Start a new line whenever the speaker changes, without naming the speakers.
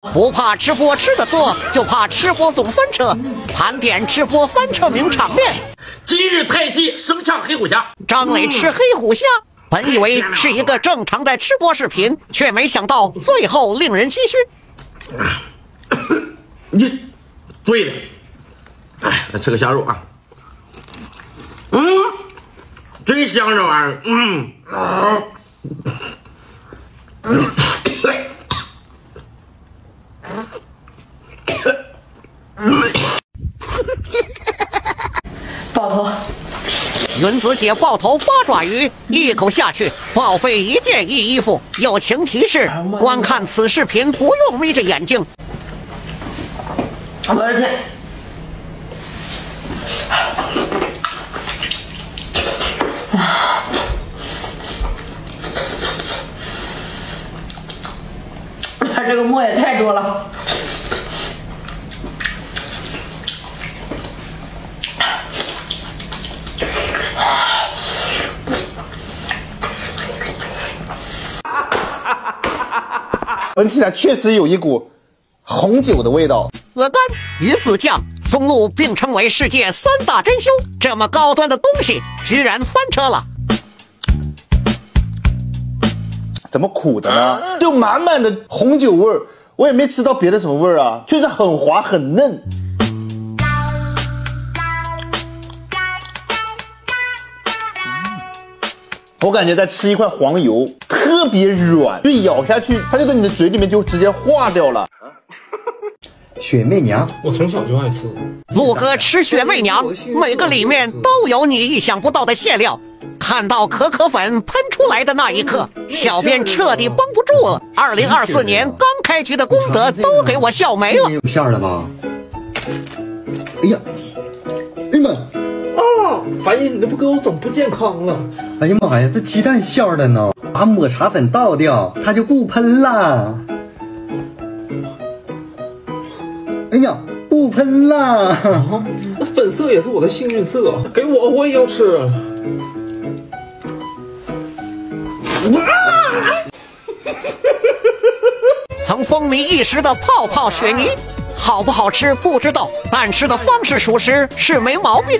不怕吃播吃的多，就怕吃播总翻车。盘点吃播翻车名场面。
今日菜系生呛黑虎虾。
张磊吃黑虎虾，本以为是一个正常的吃播视频，却没想到最后令人唏嘘。
你对了，哎，来吃个虾肉啊。真香这玩意儿。
爆头，
云子姐爆头八爪鱼，一口下去报废1件1衣服。友情提示：观看此视频不用眯着眼睛。
我的天！这个沫也太多了。
闻起来确实有一股红酒的味道。
鹅肝、鱼子酱、松露并称为世界3大珍馐，这么高端的东西居然翻车了。
怎么苦的呢？就满满的红酒味儿，我也没吃到别的什么味儿啊，确实很滑很嫩。我感觉在吃一块黄油，特别软，就咬下去，它就在你的嘴里面就直接化掉了。
雪媚娘，
我从小就爱吃。
陆哥吃雪媚娘，每个里面都有你意想不到的馅料。看到可可粉喷出来的那一刻，小编彻底绷不住了。2024年刚开局的功德都给我笑没了。
有馅儿了吧？哎呀，哎呀妈！
啊，凡姨，你的不给我整不健康了。
哎呀妈呀，这鸡蛋馅儿的呢，把抹茶粉倒掉，它就不喷了。哎呀，不喷了！
啊，那粉色也是我的幸运色，给我也要吃。
曾风靡一时的泡泡雪泥，好不好吃不知道，但吃的方式属实是没毛病。